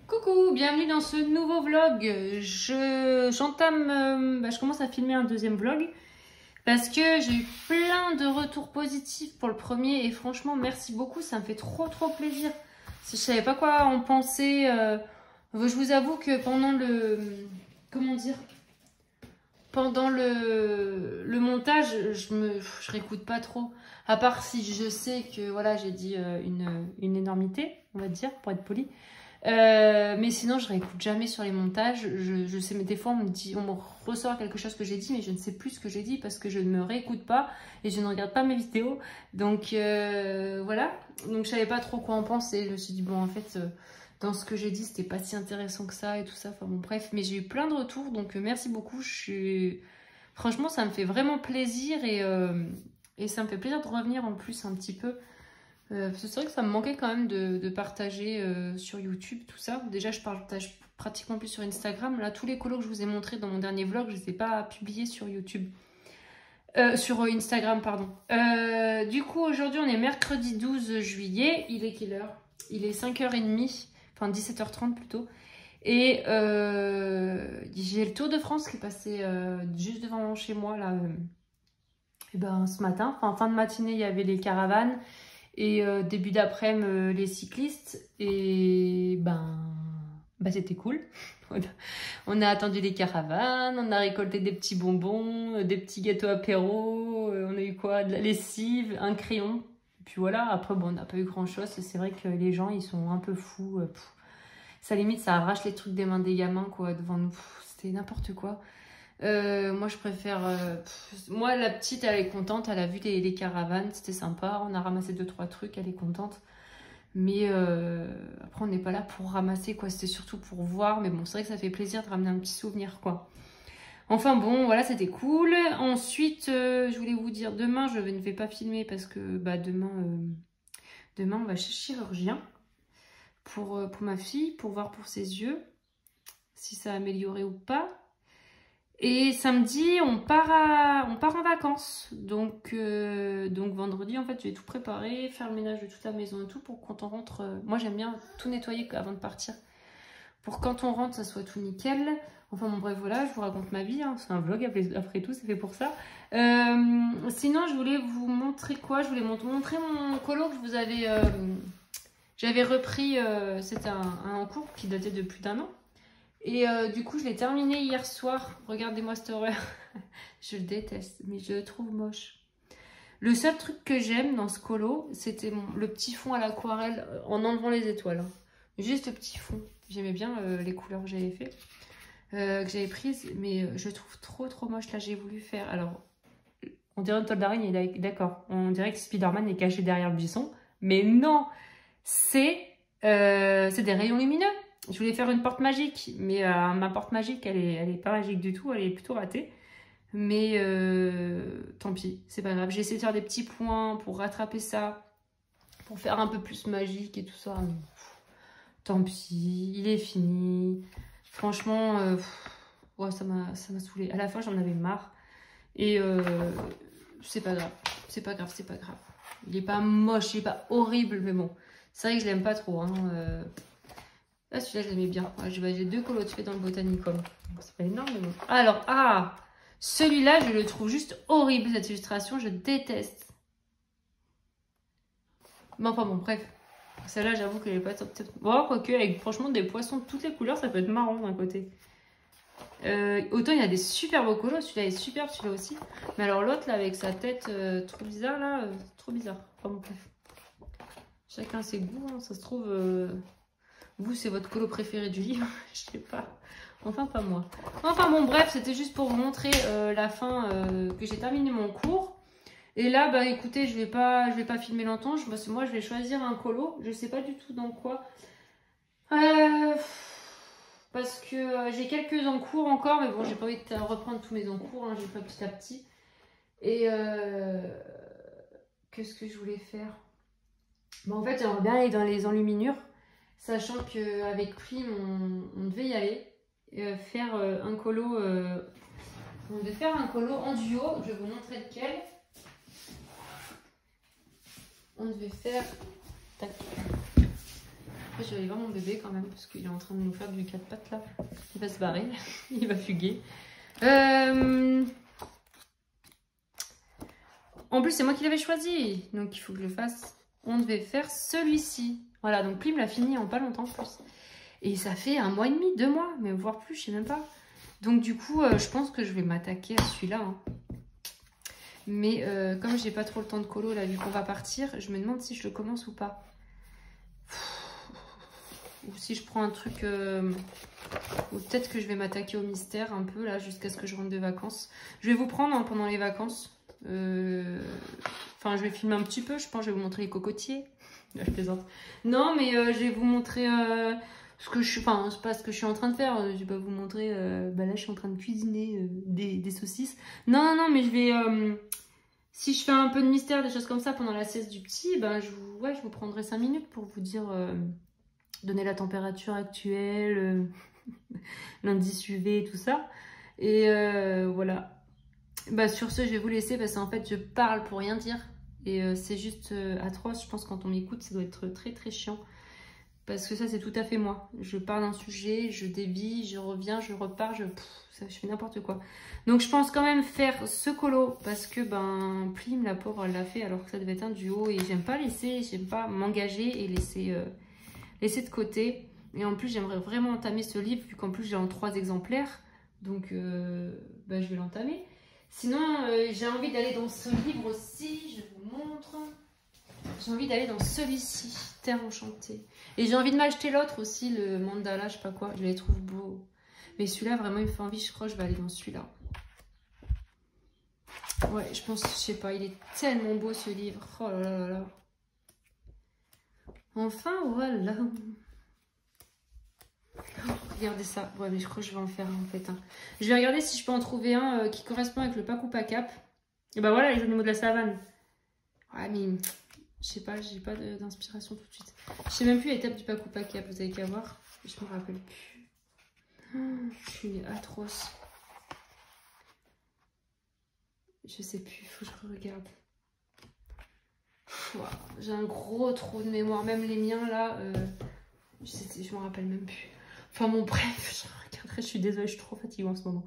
Coucou, bienvenue dans ce nouveau vlog. Je commence à filmer un deuxième vlog parce que j'ai eu plein de retours positifs pour le premier et franchement merci beaucoup, ça me fait trop plaisir. Si je savais pas quoi en penser, je vous avoue que pendant le montage, je réécoute pas trop. À part si je sais que voilà, j'ai dit une énormité, on va dire, pour être poli. Mais sinon, je réécoute jamais sur les montages. Je sais, mais des fois, on me ressort quelque chose que j'ai dit, mais je ne sais plus ce que j'ai dit parce que je ne me réécoute pas et je ne regarde pas mes vidéos. Donc voilà. Donc je savais pas trop quoi en penser. Je me suis dit bon, en fait, dans ce que j'ai dit, c'était pas si intéressant que ça et tout ça. Enfin bon, bref. Mais j'ai eu plein de retours, donc merci beaucoup. Franchement, ça me fait vraiment plaisir et ça me fait plaisir de revenir en plus un petit peu. Parce que c'est vrai que ça me manquait quand même de partager sur YouTube, tout ça. Déjà, je partage pratiquement plus sur Instagram. Là, tous les colos que je vous ai montrés dans mon dernier vlog, je ne les ai pas publiés sur YouTube. Sur Instagram, pardon. Du coup, aujourd'hui, on est mercredi 12 juillet. Il est quelle heure? Il est 5h30, enfin 17h30 plutôt. Et j'ai le Tour de France qui est passé juste devant chez moi, là. Et ben, ce matin, enfin, fin de matinée, il y avait les caravanes. Et début d'après-midi, les cyclistes. Et c'était cool. On a attendu les caravanes, on a récolté des petits bonbons, des petits gâteaux apéro, on a eu quoi? De la lessive, un crayon. Et puis voilà, après, bon, on n'a pas eu grand-chose. C'est vrai que les gens, ils sont un peu fous. Ça limite, ça arrache les trucs des mains des gamins, quoi, devant nous. C'était n'importe quoi. Moi je préfère moi la petite elle est contente, elle a vu les caravanes, c'était sympa, on a ramassé 2-3 trucs, elle est contente, mais après on n'est pas là pour ramasser quoi, c'était surtout pour voir, mais bon c'est vrai que ça fait plaisir de ramener un petit souvenir quoi. Enfin bon voilà, c'était cool. Ensuite je voulais vous dire, demain je ne vais pas filmer parce que demain on va chez le chirurgien pour ma fille, pour voir pour ses yeux si ça a amélioré ou pas. Et samedi, on part en vacances. Donc vendredi, en fait, je vais tout préparer, faire le ménage de toute la maison et tout pour quand on rentre. Moi, j'aime bien tout nettoyer avant de partir. Pour quand on rentre, ça soit tout nickel. Enfin, bon, bref, voilà, je vous raconte ma vie. Hein. C'est un vlog, après tout, c'est fait pour ça. Sinon, je voulais vous montrer quoi? Je voulais montrer mon colo que je vous avais... j'avais repris, c'était un cours qui datait de plus d'1 an. Et du coup, je l'ai terminé hier soir. Regardez-moi cette horreur. Je le déteste, mais je le trouve moche. Le seul truc que j'aime dans ce colo, c'était le petit fond à l'aquarelle en enlevant les étoiles. Hein. Juste le petit fond. J'aimais bien les couleurs que j'avais fait, que j'avais prises, mais je le trouve trop moche. Là, j'ai voulu faire... Alors, on dirait une toile d'araignée, d'accord. On dirait que Spider-Man est caché derrière le buisson. Mais non, c'est des rayons lumineux. Je voulais faire une porte magique, mais ma porte magique, elle est pas magique du tout, elle est plutôt ratée. Mais tant pis, c'est pas grave. J'ai essayé de faire des petits points pour rattraper ça, pour faire un peu plus magique et tout ça. Mais, tant pis, il est fini. Franchement, ouais, ça m'a saoulée. À la fin, j'en avais marre. Et c'est pas grave, c'est pas grave. Il est pas moche, il est pas horrible, mais bon. C'est vrai que je l'aime pas trop, hein. Ah, celui-là, je l'aimais bien. Ouais, j'ai 2 colos de fées dans le Botanicum. C'est pas énorme, mais bon. Alors, celui-là, je le trouve juste horrible, cette illustration. Je déteste. Mais enfin, bon, bref. Celle-là, j'avoue qu'elle est pas top. Bon, quoique, avec franchement des poissons de toutes les couleurs, ça peut être marrant d'un côté. Autant, il y a des super beaux colos. Celui-là est superbe, celui-là aussi. Mais alors, l'autre, là, avec sa tête trop bizarre, là, trop bizarre. Enfin, bon, bref. Chacun ses goûts, hein, ça se trouve... Vous, c'est votre colo préféré du livre, je sais pas. Enfin, pas moi. Enfin, bon, bref, c'était juste pour vous montrer la fin, que j'ai terminé mon cours. Et là, écoutez, je vais pas filmer longtemps. Parce que moi, je vais choisir un colo. Je sais pas du tout dans quoi. Parce que j'ai quelques encours encore. Mais bon, j'ai pas envie de reprendre tous mes encours. Hein, j'ai fait petit à petit. Et qu'est-ce que je voulais faire? Bon, en fait, j'aimerais bien aller dans les enluminures. Sachant qu'avec Prime, on devait y aller, faire un colo. On devait faire un colo en duo. Je vais vous montrer lequel. On devait faire. Tac. Après, je vais aller voir mon bébé quand même, parce qu'il est en train de nous faire du 4 pattes là. Il va se barrer, il va fuguer. En plus, c'est moi qui l'avais choisi, donc il faut que je le fasse. On devait faire celui-ci. Voilà, donc Plim l'a fini en pas longtemps en plus. Et ça fait 1 mois et demi, 2 mois, mais voire plus, je sais même pas. Donc du coup, je pense que je vais m'attaquer à celui-là. Hein. Mais comme j'ai pas trop le temps de colo, là, vu qu'on va partir, je me demande si je le commence ou pas. Ou si je prends un truc... ou peut-être que je vais m'attaquer au mystère un peu, là, jusqu'à ce que je rentre de vacances. Je vais vous prendre hein, pendant les vacances. Enfin, je vais filmer un petit peu, je pense que je vais vous montrer les cocotiers. Là, je plaisante. Non, mais je vais vous montrer ce que je suis... Enfin, c'est pas ce que je suis en train de faire. Je vais pas vous montrer... bah là, je suis en train de cuisiner des saucisses. Non, non, mais je vais... si je fais un peu de mystère, des choses comme ça pendant la sieste du petit, ben, je vous prendrai 5 minutes pour vous dire... donner la température actuelle, l'indice UV, tout ça. Et voilà. Bah, sur ce, je vais vous laisser parce qu'en fait, je parle pour rien dire. Et c'est juste atroce. Je pense que quand on m'écoute, ça doit être très très chiant. Parce que ça, c'est tout à fait moi. Je parle d'un sujet, je dévie, je reviens, je repars, je fais n'importe quoi. Donc, je pense quand même faire ce colo parce que, ben, Plim, la pauvre, elle l'a fait alors que ça devait être un duo. Et j'aime pas m'engager et laisser de côté. Et en plus, j'aimerais vraiment entamer ce livre vu qu'en plus, j'ai en 3 exemplaires. Donc, bah, je vais l'entamer. Sinon, j'ai envie d'aller dans ce livre aussi. Je vous montre. J'ai envie d'aller dans celui-ci, Terre enchantée. Et j'ai envie de m'acheter l'autre aussi, le mandala, je sais pas quoi. Je les trouve beaux. Mais celui-là, vraiment, il me fait envie. Je crois que je vais aller dans celui-là. Ouais, je pense, je sais pas. Il est tellement beau ce livre. Oh là là là là. Enfin, voilà. Oh, regardez ça. Ouais, mais je crois que je vais en faire un en fait. Hein. Je vais regarder si je peux en trouver un qui correspond avec le Pacu Pacap. Et bah voilà, les animaux de la savane. Ouais, mais je sais pas, j'ai pas d'inspiration tout de suite. Je sais même plus l'étape du Pacu Pacap, vous avez qu'à voir. Je me rappelle plus. Oh, je suis atroce. Je sais plus, faut que je regarde. Wow, j'ai un gros trou de mémoire, même les miens là, je me rappelle même plus. Enfin bon bref, je regarderai, je suis désolée, je suis trop fatiguée en ce moment.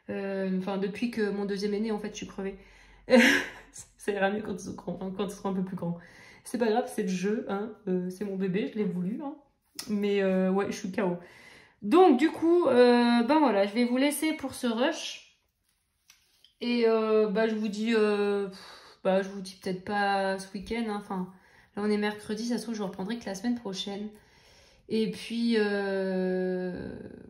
Enfin depuis que mon deuxième est né en fait je suis crevée. Ça ira mieux quand ils seront un peu plus grands. C'est pas grave, c'est le jeu, hein. C'est mon bébé, je l'ai voulu. Hein. Mais ouais, je suis KO. Donc du coup, ben voilà, je vais vous laisser pour ce rush. Et bah je vous dis... bah, je vous dis peut-être pas ce week-end, hein. Enfin, là on est mercredi, ça se trouve je reprendrai que la semaine prochaine. Et puis,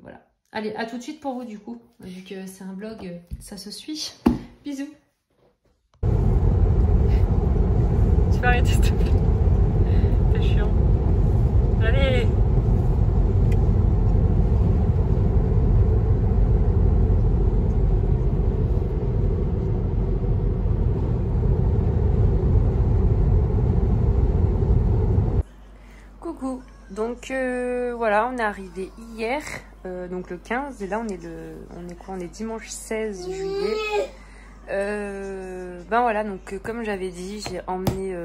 voilà. Allez, à tout de suite pour vous du coup, vu que c'est un vlog, ça se suit. Bisous. Tu vas arrêter s'il te plaît. C'est chiant. Allez. Coucou, donc voilà, on est arrivé hier, donc le 15, et là on est quoi? On est dimanche 16 juillet. Ben voilà, donc comme j'avais dit, j'ai emmené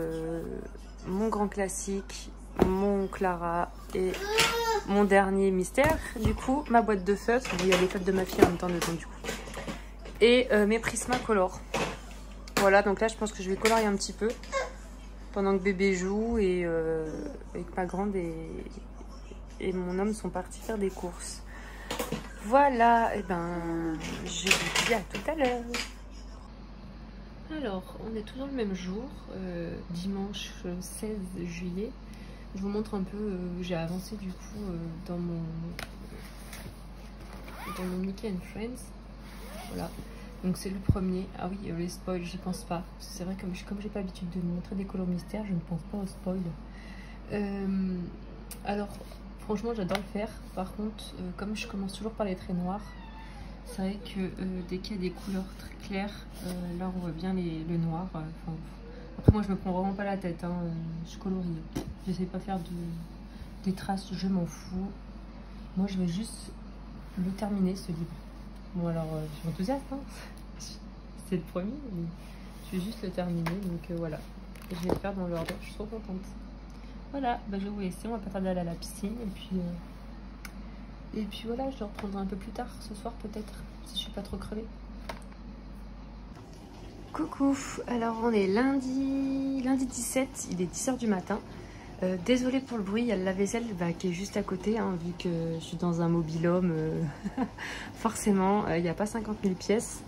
mon grand classique, mon Clara et mon dernier mystère, du coup, ma boîte de feutres, il y a les feutres de ma fille en même temps dedans du coup, et mes Prismacolor. Voilà, donc là je pense que je vais colorier un petit peu pendant que bébé joue et que ma grande et mon homme sont partis faire des courses. Voilà, et ben je vous dis à tout à l'heure. Alors, on est toujours le même jour, dimanche 16 juillet. Je vous montre un peu, j'ai avancé du coup dans mon Mickey and Friends. Voilà. Donc c'est le premier. Ah oui, les spoils, j'y pense pas. C'est vrai que comme j'ai pas l'habitude de montrer des colos mystères, je ne pense pas aux spoils. Alors, franchement, j'adore le faire. Par contre, comme je commence toujours par les traits noirs, c'est vrai que dès qu'il y a des couleurs très claires, là on voit bien le noir. Après, moi je me prends vraiment pas la tête. Hein, je colorie. J'essaie pas de faire des traces, je m'en fous. Moi, je vais juste le terminer ce livre. Bon alors, je suis enthousiaste, hein. C'est le premier, mais je vais juste le terminer, donc voilà. Je vais le faire dans l'ordre, je suis trop contente. voilà, bah, je vais vous laisser, on va pas tarder à aller à la piscine. Et puis voilà, je le reprendrai un peu plus tard, ce soir peut-être, si je suis pas trop crevée. Coucou, alors on est lundi 17, il est 10 h du matin. Désolée pour le bruit, il y a le lave-vaisselle qui est juste à côté, hein, vu que je suis dans un mobil-home, forcément, il n'y a pas 50 000 pièces.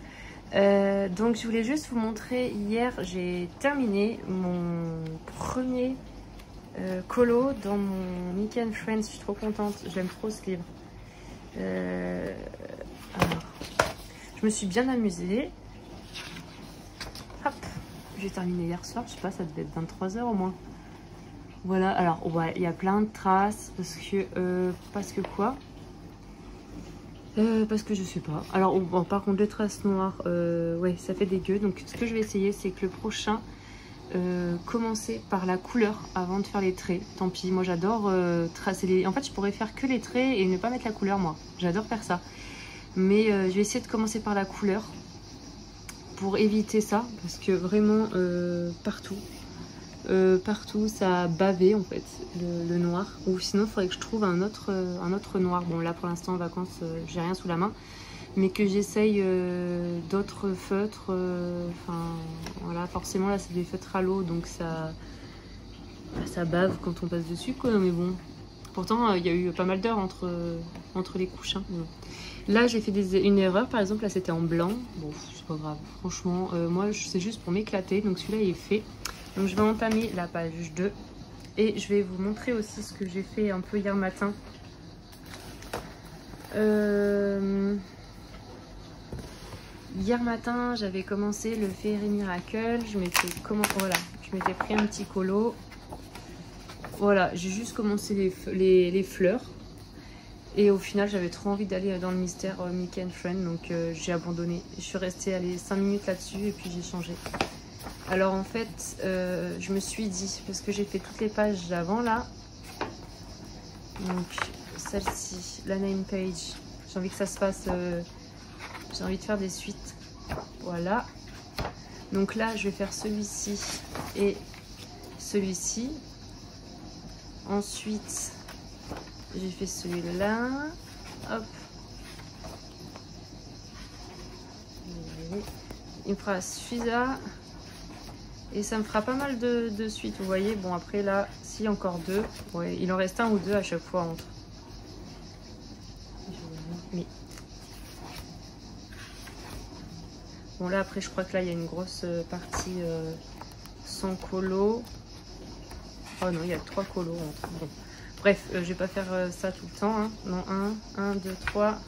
Donc je voulais juste vous montrer, hier j'ai terminé mon premier colo dans mon Mickey and Friends, je suis trop contente, j'aime trop ce livre. Alors, je me suis bien amusée. Hop, j'ai terminé hier soir, je sais pas, ça devait être 23 h au moins. Voilà, alors ouais, il y a plein de traces parce que quoi parce que je sais pas. Alors bon, par contre les traces noires, ouais, ça fait dégueu. Donc ce que je vais essayer, c'est que le prochain, commencer par la couleur avant de faire les traits. Tant pis, moi j'adore tracer les... En fait, je pourrais faire que les traits et ne pas mettre la couleur, moi. J'adore faire ça. Mais je vais essayer de commencer par la couleur pour éviter ça, parce que vraiment partout ça a bavé en fait le noir, ou sinon il faudrait que je trouve un autre noir. Bon là pour l'instant en vacances j'ai rien sous la main, mais que j'essaye d'autres feutres, enfin voilà, forcément là c'est des feutres à l'eau donc ça bave quand on passe dessus quoi, mais bon, pourtant il y a eu pas mal d'heures entre les couches, hein. Là j'ai fait une erreur, par exemple là c'était en blanc, bon c'est pas grave, franchement moi c'est juste pour m'éclater, donc celui-là il est fait. Donc je vais entamer la page 2 et je vais vous montrer aussi ce que j'ai fait un peu hier matin. Hier matin j'avais commencé le Fairy Miracle, je m'étais pris un petit colo. Voilà, j'ai juste commencé les fleurs. Et au final j'avais trop envie d'aller dans le mystère Mickey and Friends, donc j'ai abandonné. Je suis restée 5 minutes là-dessus et puis j'ai changé. Alors en fait, je me suis dit, parce que j'ai fait toutes les pages d'avant là, donc celle-ci, la name page, j'ai envie que ça se fasse, j'ai envie de faire des suites, voilà. Donc là, je vais faire celui-ci et celui-ci. Ensuite, j'ai fait celui-là, hop. Il me fera celui-là. Et ça me fera pas mal de suites, vous voyez. Bon après là, si encore deux. Ouais, il en reste un ou deux à chaque fois entre. Mais... Bon là après je crois que là il y a une grosse partie sans colo. Oh non, il y a 3 colos entre. Bon. Bref, je vais pas faire ça tout le temps, hein. Non, 1, 2, 3.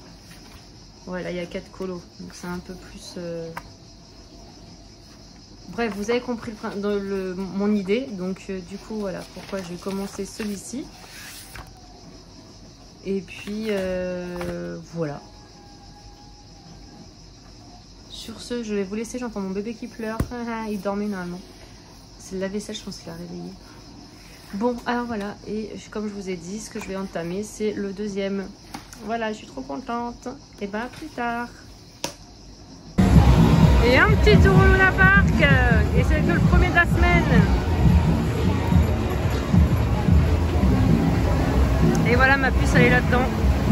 Ouais, là il y a 4 colos. Donc c'est un peu plus... Bref, vous avez compris mon idée. Donc du coup, voilà pourquoi j'ai commencé celui-ci. Et puis, voilà. Sur ce, je vais vous laisser. J'entends mon bébé qui pleure. Il dormait normalement. C'est le lave-vaisselle, je pense qu'il a réveillé. Bon, alors voilà. Et comme je vous ai dit, ce que je vais entamer, c'est le deuxième. Voilà, je suis trop contente. Et ben, à plus tard. Et un petit tour au Luna Park, et c'est que le premier de la semaine. Et voilà, ma puce elle est là-dedans,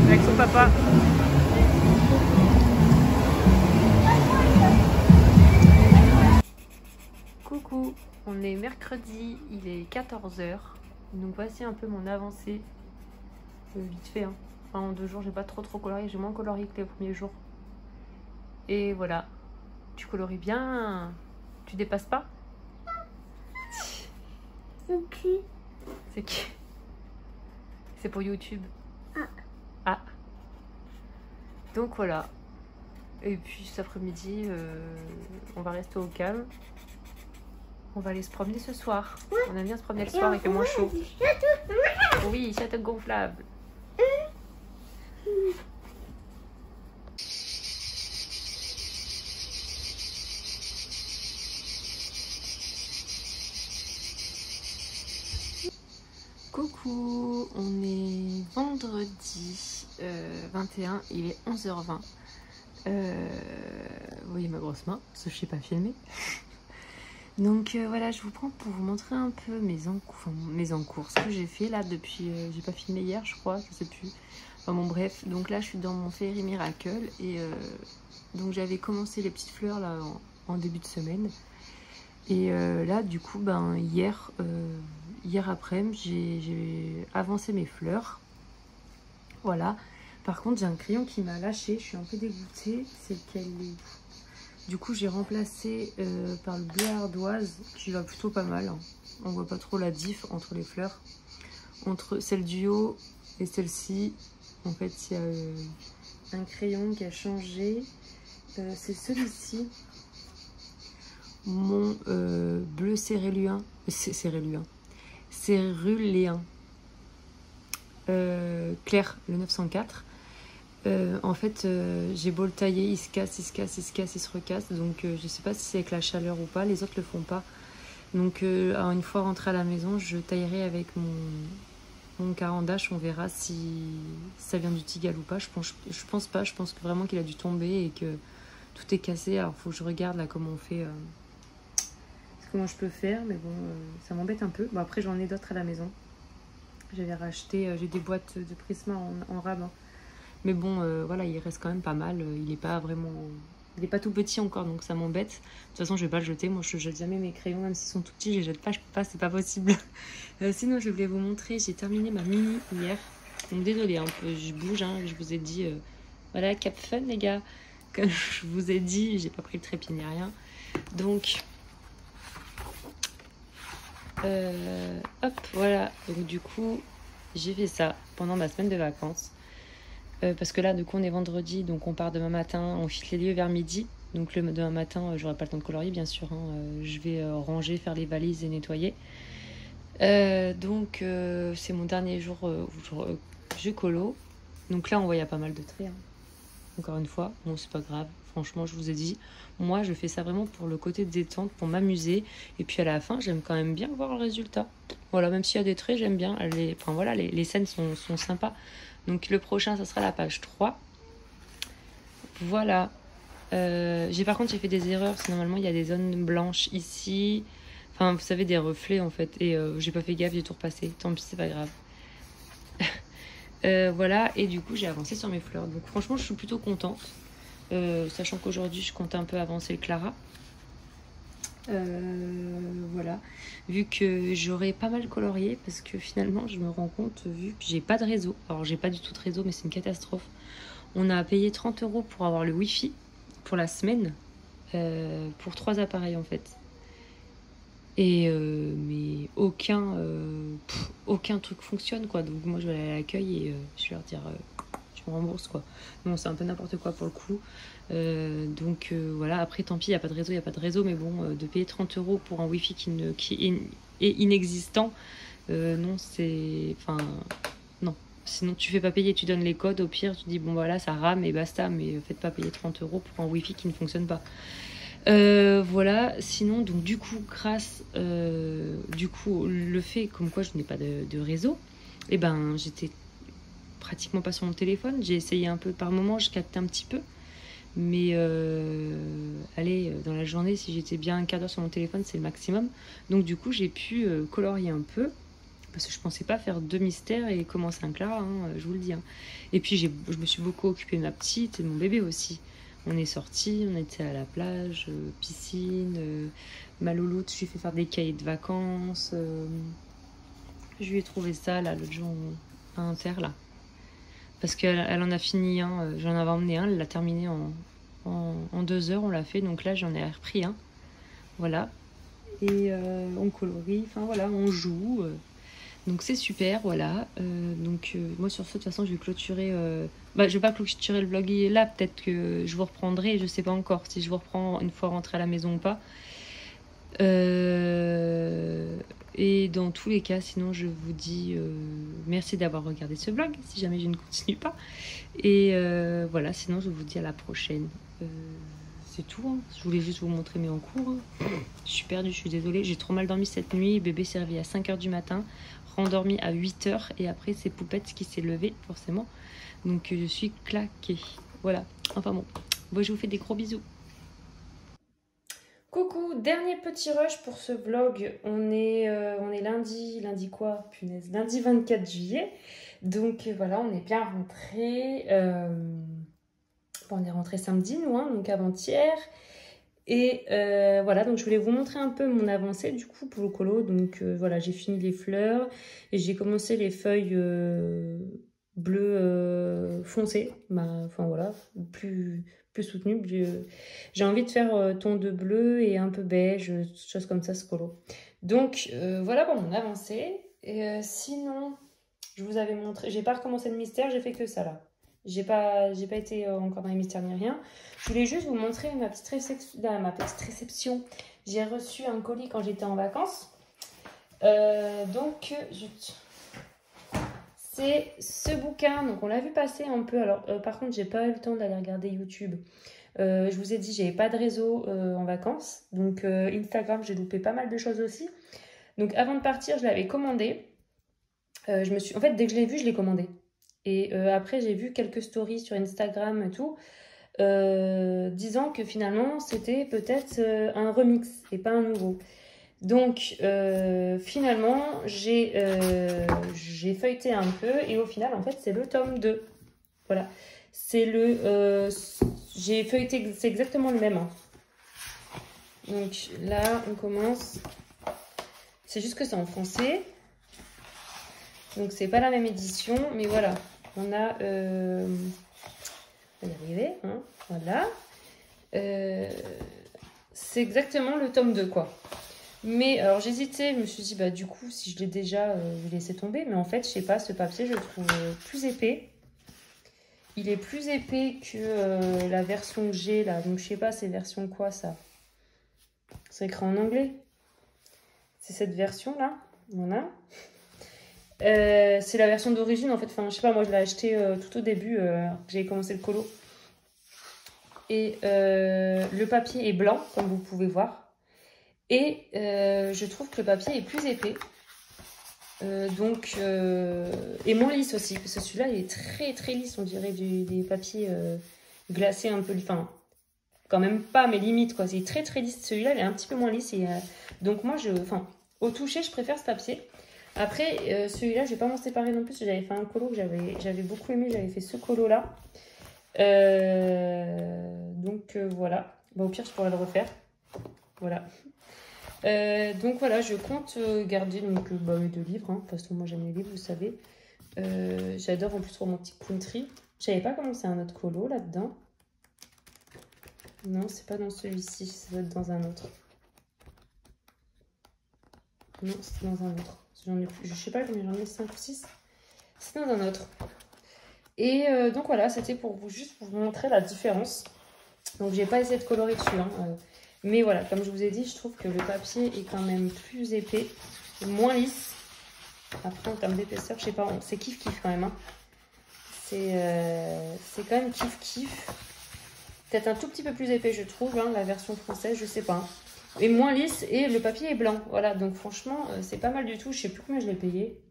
avec son papa. Coucou, on est mercredi, il est 14 h. Donc voici un peu mon avancée, vite fait, hein. Enfin, en 2 jours, j'ai pas trop colorié, j'ai moins colorié que les premiers jours. Et voilà. Tu colories bien, tu dépasses pas. C'est qui? C'est qui? C'est pour YouTube. Ah. Ah. Donc voilà. Et puis cet après-midi, on va rester au calme. On va aller se promener ce soir. On aime bien se promener le soir, il fait moins chaud. Oui, château gonflable. Coucou, on est vendredi 21, il est 11 h 20. Vous voyez ma grosse main, parce que je ne sais pas filmer. Donc voilà, je vous prends pour vous montrer un peu mes encours, ce que j'ai fait là depuis, j'ai pas filmé hier je crois, je sais plus. Enfin bon bref, donc là je suis dans mon Fairy Miracle et donc j'avais commencé les petites fleurs là en début de semaine. Et là du coup ben hier après-midi j'ai avancé mes fleurs. Voilà. Par contre j'ai un crayon qui m'a lâché, je suis un peu dégoûtée, c'est lequel est... Du coup, j'ai remplacé par le bleu ardoise, qui va plutôt pas mal. Hein. On voit pas trop la diff entre les fleurs. Entre celle du haut et celle-ci, en fait, il y a un crayon qui a changé. C'est celui-ci. Mon bleu céruléen. Céruléen. Clair, le 904. En fait, j'ai beau le tailler, il se casse, il se recasse. Donc, je sais pas si c'est avec la chaleur ou pas. Les autres le font pas. Donc, une fois rentrée à la maison, je taillerai avec mon carandache. On verra si ça vient du tigal ou pas. Je pense pas. Je pense que vraiment qu'il a dû tomber et que tout est cassé. Alors, faut que je regarde là comment on fait. Comment je peux faire. Mais bon, ça m'embête un peu. Bon, après, j'en ai d'autres à la maison. J'avais racheté, j'ai des boîtes de Prisma en rab. Hein. Mais bon, voilà, il reste quand même pas mal. Il est pas vraiment... Il est pas tout petit encore, donc ça m'embête. De toute façon, je vais pas le jeter. Moi, je jette jamais mes crayons, même s'ils sont tout petits. Je les jette pas, je peux pas, c'est pas possible. Sinon, je voulais vous montrer, j'ai terminé ma mini hier. Donc, désolée, un peu, je bouge. Hein, je vous ai dit, voilà, cap fun, les gars. Comme je vous ai dit, j'ai pas pris le trépied ni rien. Donc, hop, voilà. Donc, du coup, j'ai fait ça pendant ma semaine de vacances. Parce que là, du coup, on est vendredi, donc on part demain matin, on quitte les lieux vers midi. Donc le demain matin, j'aurai pas le temps de colorier, bien sûr. Hein, je vais ranger, faire les valises et nettoyer. Donc c'est mon dernier jour où je colo. Donc là, on voit, il y a pas mal de traits. Hein. Encore une fois, bon, c'est pas grave. Franchement, je vous ai dit, moi, je fais ça vraiment pour le côté de détente, pour m'amuser. Et puis à la fin, j'aime quand même bien voir le résultat. Voilà, même s'il y a des traits, j'aime bien. Enfin voilà, les scènes sont sympas. Donc le prochain, ça sera la page 3. Voilà. Par contre, j'ai fait des erreurs. Parce que normalement, il y a des zones blanches ici. Enfin, vous savez, des reflets en fait. Et j'ai pas fait gaffe, j'ai tout repassé. Tant pis, c'est pas grave. Voilà. Et du coup, j'ai avancé sur mes fleurs. Donc franchement, je suis plutôt contente. Sachant qu'aujourd'hui, je compte un peu avancer le Clara. Voilà, vu que j'aurais pas mal colorié parce que finalement je me rends compte, vu que j'ai pas de réseau, alors j'ai pas du tout de réseau mais c'est une catastrophe, on a payé 30 € pour avoir le wifi pour la semaine, pour 3 appareils en fait, et mais aucun truc fonctionne quoi, donc moi je vais aller à l'accueil et je vais leur dire je me rembourse quoi. Non, c'est un peu n'importe quoi pour le coup. Donc voilà, après tant pis, il n'y a pas de réseau, mais bon, de payer 30 € pour un wifi qui est inexistant, non, c'est... Enfin, non. Sinon, tu fais pas payer, tu donnes les codes, au pire, tu dis, bon voilà, ça rame et basta, mais faites pas payer 30 € pour un wifi qui ne fonctionne pas. Voilà, sinon, donc du coup, le fait comme quoi je n'ai pas de réseau, et ben, j'étais pratiquement pas sur mon téléphone, j'ai essayé un peu par moment, je captais un petit peu. Mais allez, dans la journée, si j'étais bien un quart d'heure sur mon téléphone, c'est le maximum. Donc du coup, j'ai pu colorier un peu. Parce que je pensais pas faire 2 mystères et commencer un Clara, hein, je vous le dis. Hein. Et puis je me suis beaucoup occupée de ma petite et de mon bébé aussi. On est sortis, on était à la plage, piscine, ma louloute, je lui ai fait faire des cahiers de vacances. Je lui ai trouvé ça là l'autre jour à Inter là. Parce qu'elle en a fini un, j'en avais emmené un, elle l'a terminé en 2 heures, on l'a fait, donc là j'en ai repris un. Voilà. Et on colorie, enfin voilà, on joue. Donc c'est super, voilà. Donc moi sur ce, de toute façon, je vais clôturer... je vais pas clôturer le vlog là, peut-être que je vous reprendrai, je sais pas encore si je vous reprends une fois rentrée à la maison ou pas. Et dans tous les cas, sinon je vous dis merci d'avoir regardé ce vlog, si jamais je ne continue pas. Et voilà, sinon je vous dis à la prochaine. C'est tout, hein. Je voulais juste vous montrer mes encours. Hein. Je suis perdue, je suis désolée. J'ai trop mal dormi cette nuit. Bébé s'est réveillé à 5 h du matin, rendormi à 8 h. Et après, c'est Poupette qui s'est levée, forcément. Donc je suis claquée. Voilà. Enfin bon, je vous fais des gros bisous. Coucou, dernier petit rush pour ce vlog. On est lundi quoi? Punaise, lundi 24 juillet. Donc voilà, on est bien rentré. On est rentré samedi, nous, hein, donc avant-hier. Et voilà, donc je voulais vous montrer un peu mon avancée du coup pour le colo. Donc voilà, j'ai fini les fleurs et j'ai commencé les feuilles bleues foncées. Enfin voilà, plus soutenu. J'ai envie de faire ton de bleu et un peu beige, choses comme ça, ce colo. Donc voilà pour mon avancée. Et sinon, je vous avais montré, j'ai pas recommencé le mystère, j'ai fait que ça là. J'ai pas été encore dans les mystères ni rien. Je voulais juste vous montrer ma petite réception. J'ai reçu un colis quand j'étais en vacances. Donc, c'est ce bouquin. Donc, on l'a vu passer un peu. Alors, par contre, j'ai pas eu le temps d'aller regarder YouTube. Je vous ai dit, j'avais pas de réseau en vacances. Donc, Instagram, j'ai loupé pas mal de choses aussi. Donc, avant de partir, je l'avais commandé. En fait, dès que je l'ai vu, je l'ai commandé. Et après, j'ai vu quelques stories sur Instagram et tout, disant que finalement, c'était peut-être un remix et pas un nouveau. Donc, finalement, j'ai feuilleté un peu et au final, en fait, c'est le tome 2. Voilà. J'ai feuilleté, c'est exactement le même. Hein. Donc là, on commence. C'est juste que c'est en français. Donc, c'est pas la même édition, mais voilà. On a... on va y arriver, hein, voilà. C'est exactement le tome 2, quoi. Mais, alors, j'hésitais, je me suis dit, bah, du coup, si je l'ai déjà, je vais laisser tomber. Mais en fait, je sais pas, ce papier, je le trouve plus épais. Il est plus épais que la version que j'ai, là. Donc, je sais pas, c'est version quoi, ça? C'est écrit en anglais. C'est cette version-là, voilà. C'est la version d'origine en fait, enfin je sais pas, moi je l'ai acheté tout au début, j'ai commencé le colo. Et le papier est blanc comme vous pouvez voir. Et je trouve que le papier est plus épais. Et moins lisse aussi, parce que celui-là il est très très lisse, on dirait des papiers glacés un peu, enfin quand même pas mais limite quoi, c'est très très lisse. Celui-là il est un petit peu moins lisse et donc moi au toucher je préfère ce papier. Après, celui-là, je vais pas m'en séparer non plus. J'avais fait un colo que j'avais beaucoup aimé. J'avais fait ce colo-là. Voilà. Bon, au pire, je pourrais le refaire. Voilà. Donc voilà, je compte garder les deux livres. Hein. Parce que moi, j'aime les livres, vous savez. J'adore en plus Romantic Country. Je savais pas comment c'est un autre colo là-dedans. Non, c'est pas dans celui-ci. Ça doit être dans un autre. Non, c'est dans un autre. Je sais pas combien j'en ai, 5 ou 6. C'est dans un autre. Et donc voilà, c'était pour juste vous montrer la différence. Donc j'ai pas essayé de colorer dessus. Hein, mais voilà, comme je vous ai dit, je trouve que le papier est quand même plus épais, moins lisse. Après en termes d'épaisseur, je sais pas, c'est kiff quand même. Hein. C'est quand même kiff. Peut-être un tout petit peu plus épais je trouve, hein, la version française, je sais pas. Hein. Et moins lisse et le papier est blanc. Voilà, donc franchement, c'est pas mal du tout. Je sais plus combien je l'ai payé.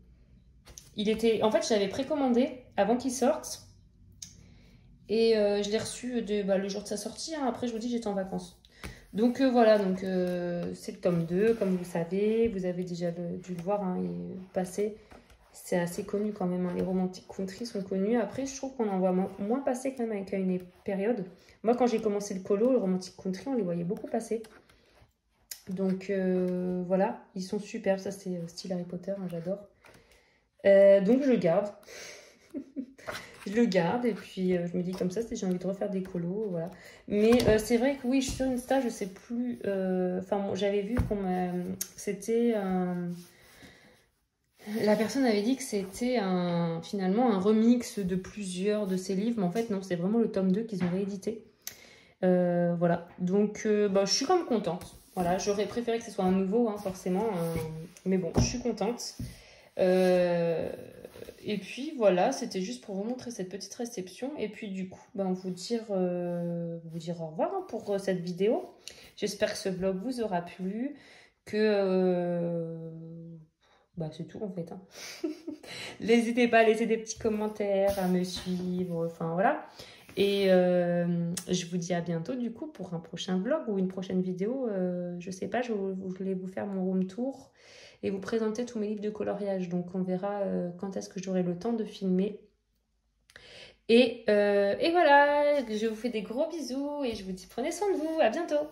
En fait, je l'avais précommandé avant qu'il sorte. Et je l'ai reçu le jour de sa sortie. Hein. Après, je vous dis, j'étais en vacances. Donc voilà, c'est le tome 2, comme vous savez. Vous avez déjà dû le voir, hein, il est passé. C'est assez connu quand même. Hein. Les Romantic Country sont connus. Après, je trouve qu'on en voit moins passer quand même avec une période. Moi, quand j'ai commencé le colo, le Romantic Country, on les voyait beaucoup passer. Donc voilà, ils sont super. Ça, c'est style Harry Potter, hein, j'adore. Donc je le garde. Je le garde et puis je me dis comme ça, j'ai envie de refaire des colos, voilà. Mais c'est vrai que oui, je suis sur Insta, je sais plus. Enfin, j'avais vu c'était la personne avait dit que c'était finalement un remix de plusieurs de ses livres, mais en fait non, c'est vraiment le tome 2 qu'ils ont réédité. Voilà, donc je suis quand même contente. Voilà, j'aurais préféré que ce soit un nouveau, hein, forcément, mais bon, je suis contente. Et puis voilà, c'était juste pour vous montrer cette petite réception. Et puis du coup, vous dire au revoir hein, pour cette vidéo. J'espère que ce vlog vous aura plu. Que c'est tout en fait. Hein. N'hésitez pas à laisser des petits commentaires, à me suivre. Enfin voilà. Et je vous dis à bientôt du coup pour un prochain vlog ou une prochaine vidéo. Je sais pas, je voulais vous faire mon room tour et vous présenter tous mes livres de coloriage. Donc on verra quand est-ce que j'aurai le temps de filmer. Et voilà, je vous fais des gros bisous et je vous dis prenez soin de vous. À bientôt.